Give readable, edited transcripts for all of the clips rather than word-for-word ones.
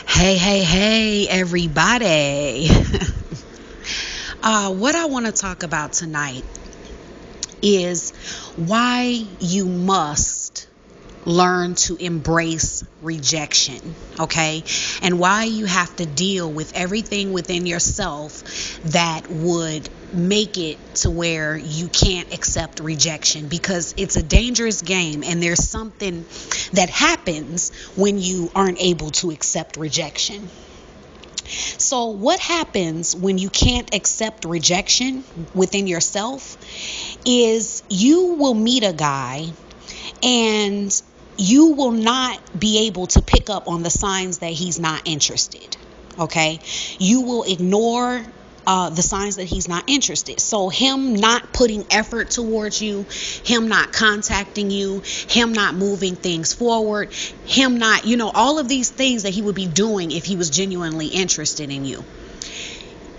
Hey, everybody. What I want to talk about tonight is why you must learn to embrace rejection, okay? And why you have to deal with everything within yourself that would make it to where you can't accept rejection, because it's a dangerous game and there's something that happens when you aren't able to accept rejection. So, what happens when you can't accept rejection within yourself is you will meet a guy and you will not be able to pick up on the signs that he's not interested. Okay. You will ignore the signs that he's not interested. So him not putting effort towards you, him not contacting you, him not moving things forward, him not, all of these things that he would be doing if he was genuinely interested in you.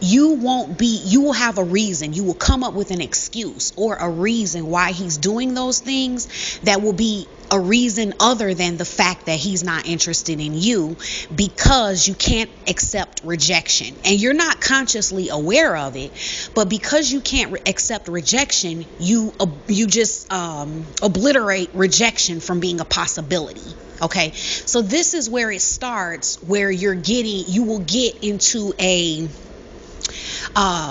You will have a reason. You will come up with an excuse or a reason why he's doing those things that will be a reason other than the fact that he's not interested in you, because you can't accept rejection and you're not consciously aware of it. But because you can't accept rejection, you just obliterate rejection from being a possibility. Okay, so this is where it starts, where you will get into a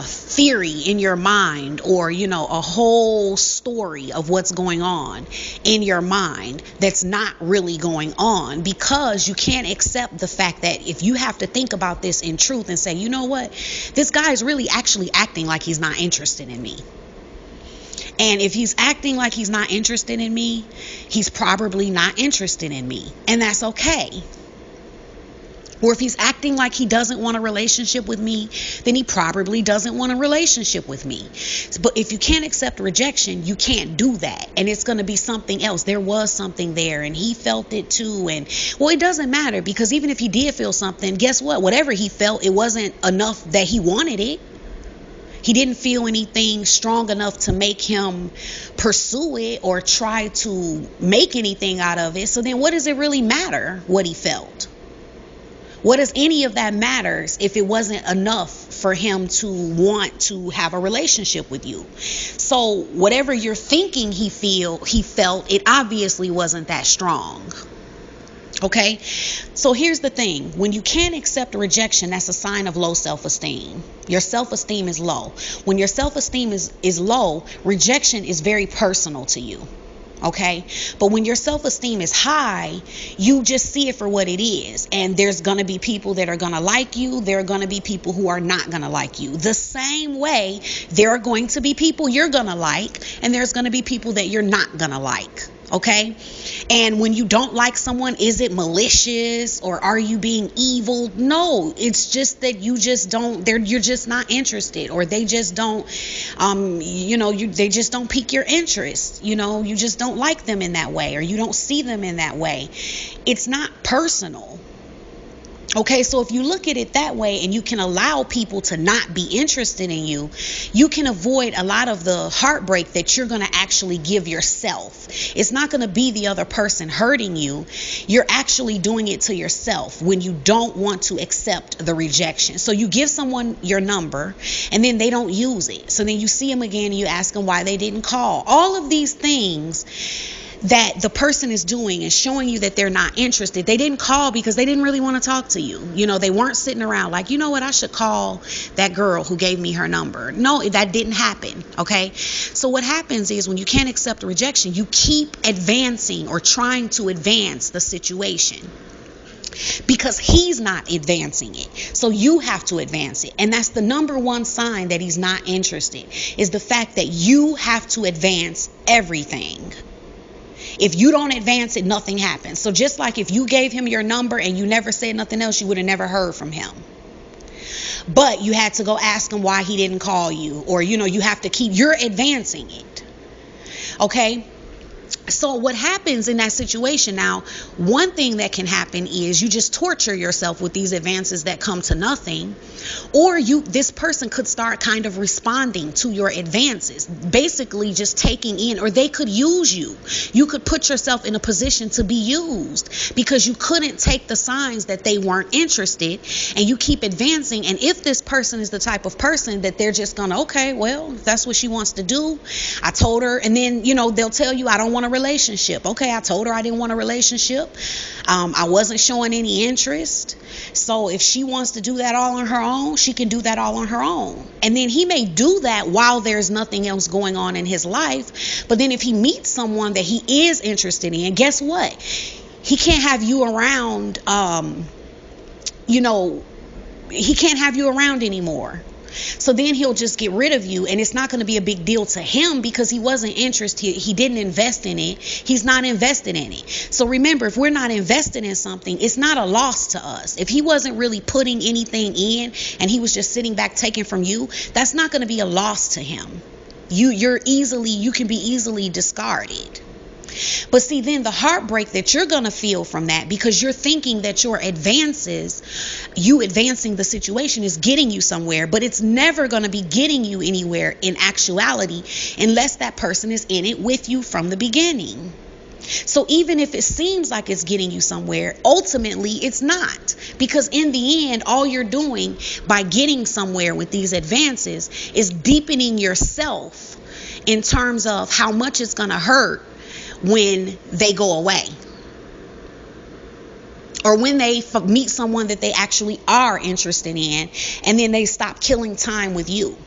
theory in your mind, or a whole story of what's going on in your mind that's not really going on, because you can't accept the fact that if you have to think about this in truth and say, you know what, this guy is really actually acting like he's not interested in me. And if he's acting like he's not interested in me, he's probably not interested in me, and that's okay. Or if he's acting like he doesn't want a relationship with me, then he probably doesn't want a relationship with me. But if you can't accept rejection, you can't do that. And it's going to be something else. There was something there and he felt it too. And well, it doesn't matter, because even if he did feel something, guess what? Whatever he felt, it wasn't enough that he wanted it. He didn't feel anything strong enough to make him pursue it or try to make anything out of it. So then what does it really matter what he felt? What does any of that matters if it wasn't enough for him to want to have a relationship with you? So whatever you're thinking he felt, it obviously wasn't that strong. Okay, so here's the thing. When you can't accept rejection, that's a sign of low self-esteem. Your self-esteem is low. When your self-esteem is low, rejection is very personal to you. Okay, but when your self-esteem is high, you just see it for what it is. And there's going to be people that are going to like you. There are going to be people who are not going to like you. The same way there are going to be people you're going to like, and there's going to be people that you're not going to like. Okay. And when you don't like someone, is it malicious or are you being evil? No, it's just that you're just not interested, or they just don't, they just don't pique your interest. You just don't like them in that way, or you don't see them in that way. It's not personal. Okay, so if you look at it that way and you can allow people to not be interested in you, you can avoid a lot of the heartbreak that you're going to actually give yourself. It's not going to be the other person hurting you. You're actually doing it to yourself when you don't want to accept the rejection. So you give someone your number and then they don't use it. So then you see them again and you ask them why they didn't call. All of these things that the person is doing and showing you that they're not interested. They didn't call because they didn't really want to talk to you. They weren't sitting around like, you know what, I should call that girl who gave me her number. No, that didn't happen. Okay. So what happens is when you can't accept rejection, you keep advancing or trying to advance the situation, because he's not advancing it. So you have to advance it. And that's the number one sign that he's not interested, is the fact that you have to advance everything. If you don't advance it, nothing happens. So just like if you gave him your number and you never said nothing else, you would have never heard from him. But you had to go ask him why he didn't call you, or, you have to you're advancing it. Okay. So what happens in that situation now, one thing that can happen is you just torture yourself with these advances that come to nothing, or this person could start kind of responding to your advances, basically just taking in, or they could use you. You could put yourself in a position to be used because you couldn't take the signs that they weren't interested, and you keep advancing. And if this person is the type of person that they're just gonna, okay, well, if that's what she wants to do, I told her, and then they'll tell you, I don't want a relationship. Okay, I told her I didn't want a relationship. I wasn't showing any interest. So if she wants to do that all on her own, she can do that all on her own. And then he may do that while there's nothing else going on in his life. But then if he meets someone that he is interested in, guess what? He can't have you around, he can't have you around anymore. So then he'll just get rid of you, and it's not going to be a big deal to him because he wasn't interested. He didn't invest in it. He's not invested in it. So remember, if we're not invested in something, it's not a loss to us. If he wasn't really putting anything in and he was just sitting back taking from you, that's not going to be a loss to him. You can be easily discarded. But see, then the heartbreak that you're going to feel from that, because you're thinking that your advances, you advancing the situation, is getting you somewhere, but it's never going to be getting you anywhere in actuality unless that person is in it with you from the beginning. So even if it seems like it's getting you somewhere, ultimately it's not, because in the end, all you're doing by getting somewhere with these advances is deepening yourself in terms of how much it's going to hurt when they go away, or when they meet someone that they actually are interested in, and then they stop killing time with you.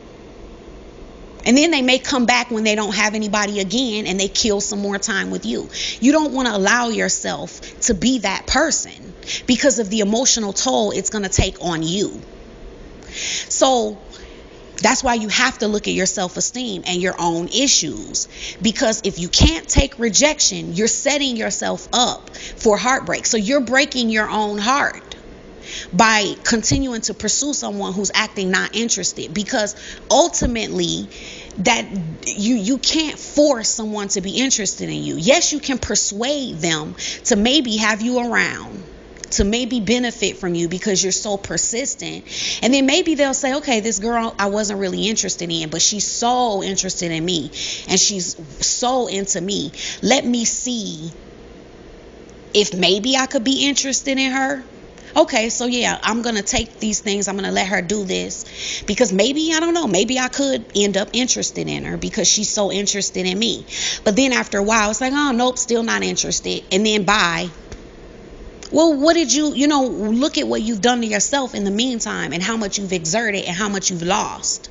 And then they may come back when they don't have anybody again, and they kill some more time with you. You don't want to allow yourself to be that person because of the emotional toll it's going to take on you. So that's why you have to look at your self-esteem and your own issues, because if you can't take rejection, you're setting yourself up for heartbreak. So you're breaking your own heart by continuing to pursue someone who's acting not interested, because ultimately that you can't force someone to be interested in you. Yes, you can persuade them to maybe have you around, to maybe benefit from you because you're so persistent. And then maybe they'll say, okay, this girl I wasn't really interested in, but she's so interested in me and she's so into me. Let me see if maybe I could be interested in her. Okay, so yeah, I'm going to take these things. I'm going to let her do this because maybe, I don't know, maybe I could end up interested in her because she's so interested in me. But then after a while, it's like, oh, nope, still not interested. And then bye. Well, what did look at what you've done to yourself in the meantime, and how much you've exerted and how much you've lost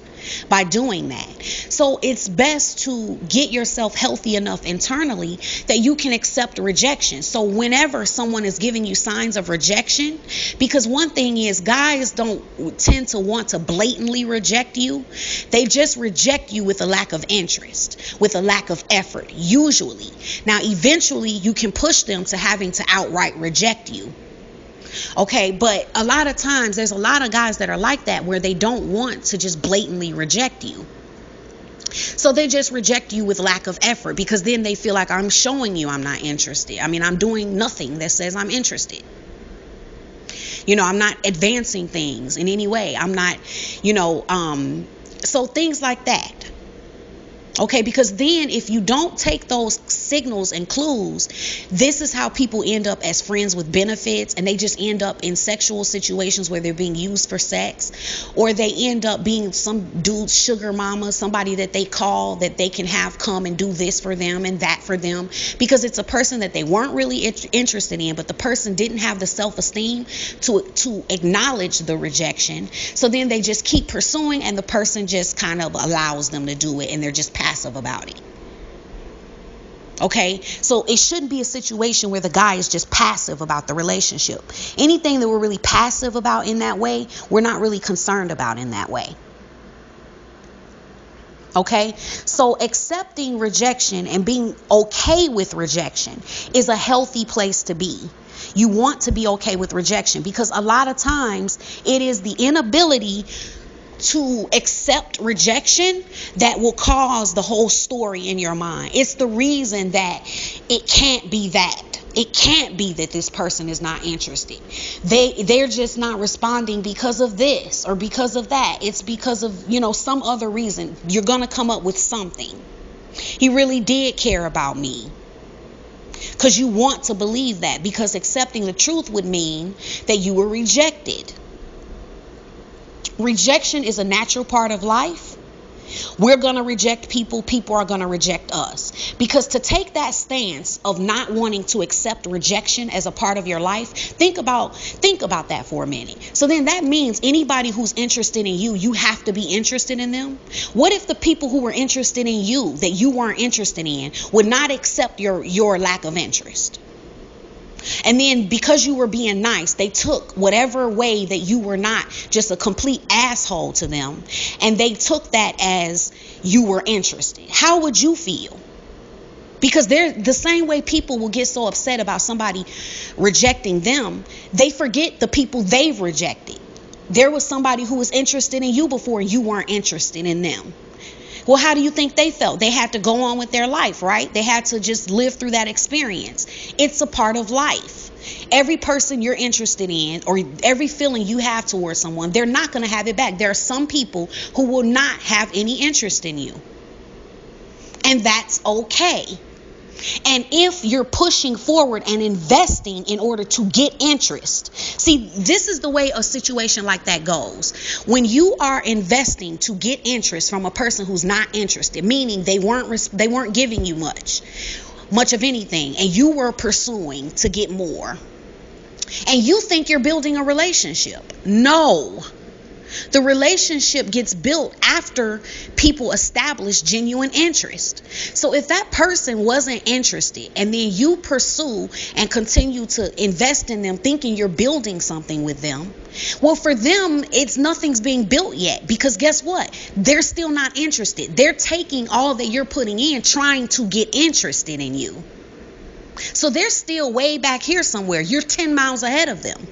by doing that. So it's best to get yourself healthy enough internally that you can accept rejection. So whenever someone is giving you signs of rejection, because one thing is, guys don't tend to want to blatantly reject you. They just reject you with a lack of interest, with a lack of effort, usually. Now, eventually you can push them to having to outright reject you. Okay, but a lot of times there's a lot of guys that are like that, where they don't want to just blatantly reject you. So they just reject you with lack of effort, because then they feel like, I'm showing you I'm not interested. I mean, I'm doing nothing that says I'm interested. I'm not advancing things in any way. I'm not, so things like that. Okay, because then if you don't take those signals and clues, this is how people end up as friends with benefits, and they just end up in sexual situations where they're being used for sex, or they end up being some dude's sugar mama, somebody that they call that they can have come and do this for them and that for them, because it's a person that they weren't really interested in, but the person didn't have the self-esteem to acknowledge the rejection. So then they just keep pursuing, and the person just kind of allows them to do it, and they're just passive about it. Okay, so it shouldn't be a situation where the guy is just passive about the relationship. Anything that we're really passive about in that way, we're not really concerned about in that way. Okay, so accepting rejection and being okay with rejection is a healthy place to be. You want to be okay with rejection, because a lot of times it is the inability to accept rejection that will cause the whole story in your mind. It's the reason that it can't be that. It can't be that this person is not interested. They're just not responding because of this or because of that. It's because of, some other reason. You're going to come up with something. He really did care about me. Because you want to believe that, because accepting the truth would mean that you were rejected. Rejection is a natural part of life. We're going to reject people. People are going to reject us. Because to take that stance of not wanting to accept rejection as a part of your life, think about that for a minute. So then that means anybody who's interested in you, you have to be interested in them. What if the people who were interested in you that you weren't interested in would not accept your lack of interest? And then because you were being nice, they took whatever way that you were not just a complete asshole to them, and they took that as you were interested. How would you feel? Because they're the same way people will get so upset about somebody rejecting them, they forget the people they've rejected. There was somebody who was interested in you before and you weren't interested in them. Well, how do you think they felt? They had to go on with their life, right? They had to just live through that experience. It's a part of life. Every person you're interested in, or every feeling you have towards someone, they're not going to have it back. There are some people who will not have any interest in you. And that's okay. And if you're pushing forward and investing in order to get interest, see, this is the way a situation like that goes. When you are investing to get interest from a person who's not interested, meaning they weren't giving you much of anything, and you were pursuing to get more, and you think you're building a relationship. No. The relationship gets built after people establish genuine interest. So if that person wasn't interested and then you pursue and continue to invest in them thinking you're building something with them, well, for them, nothing's being built yet, because guess what? They're still not interested. They're taking all that you're putting in, trying to get interested in you. So they're still way back here somewhere. You're 10 miles ahead of them.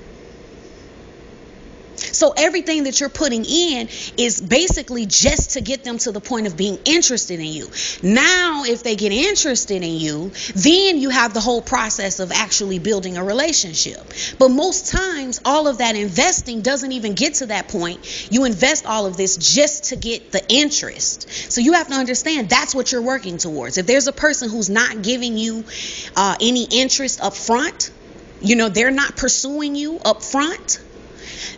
So everything that you're putting in is basically just to get them to the point of being interested in you. Now, if they get interested in you, then you have the whole process of actually building a relationship. But most times, all of that investing doesn't even get to that point. You invest all of this just to get the interest. So you have to understand that's what you're working towards. If there's a person who's not giving you any interest up front, they're not pursuing you up front,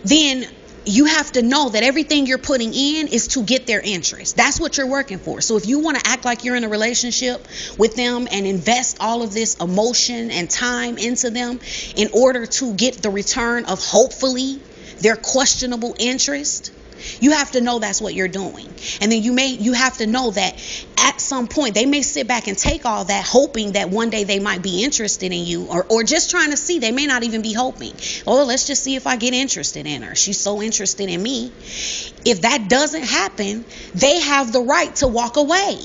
then you have to know that everything you're putting in is to get their interest. That's what you're working for. So if you want to act like you're in a relationship with them and invest all of this emotion and time into them in order to get the return of hopefully their questionable interest, you have to know that's what you're doing. And then you have to know that at some point they may sit back and take all that, hoping that one day they might be interested in you, or just trying to see. They may not even be hoping. Oh, let's just see if I get interested in her. She's so interested in me. If that doesn't happen, they have the right to walk away.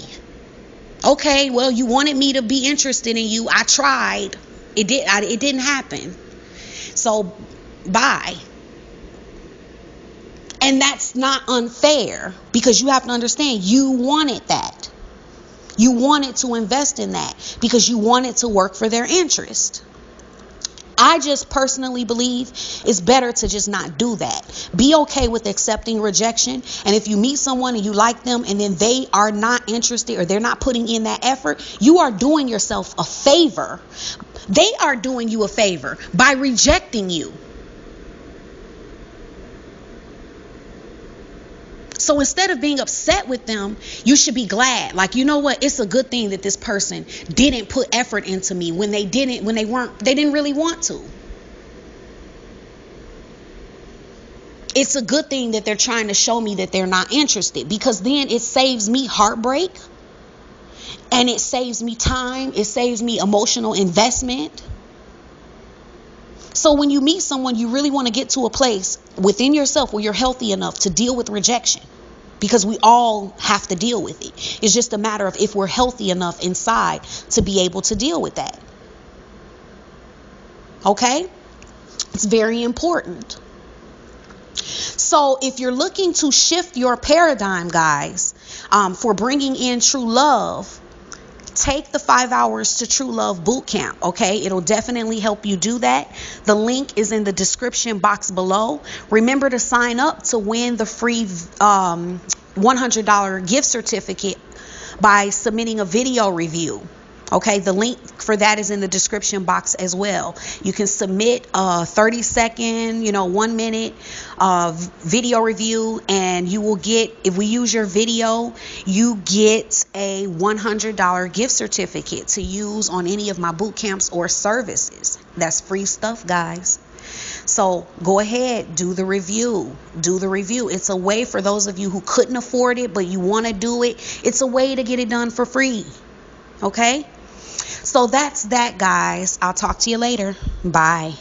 Okay, well, you wanted me to be interested in you. I tried. It didn't happen. So bye. And that's not unfair, because you have to understand you wanted that. You wanted to invest in that because you wanted to work for their interest. I just personally believe it's better to just not do that. Be okay with accepting rejection. And if you meet someone and you like them and then they are not interested or they're not putting in that effort, you are doing yourself a favor. They are doing you a favor by rejecting you. So instead of being upset with them, you should be glad. Like, you know what? It's a good thing that this person didn't put effort into me when they didn't really want to. It's a good thing that they're trying to show me that they're not interested, because then it saves me heartbreak and it saves me time. It saves me emotional investment. So when you meet someone, you really want to get to a place within yourself where you're healthy enough to deal with rejection, because we all have to deal with it. It's just a matter of if we're healthy enough inside to be able to deal with that. Okay? It's very important. So if you're looking to shift your paradigm, guys, for bringing in true love, take the 5 hours to True Love boot camp. Okay, it'll definitely help you do that. The link is in the description box below. Remember to sign up to win the free $100 gift certificate by submitting a video review. Okay, the link for that is in the description box as well. You can submit a 30-second, 1 minute video review, and you will get, if we use your video, you get a $100 gift certificate to use on any of my boot camps or services. That's free stuff, guys. So go ahead, do the review. It's a way for those of you who couldn't afford it, but you want to do it. It's a way to get it done for free. Okay? So that's that, guys. I'll talk to you later. Bye.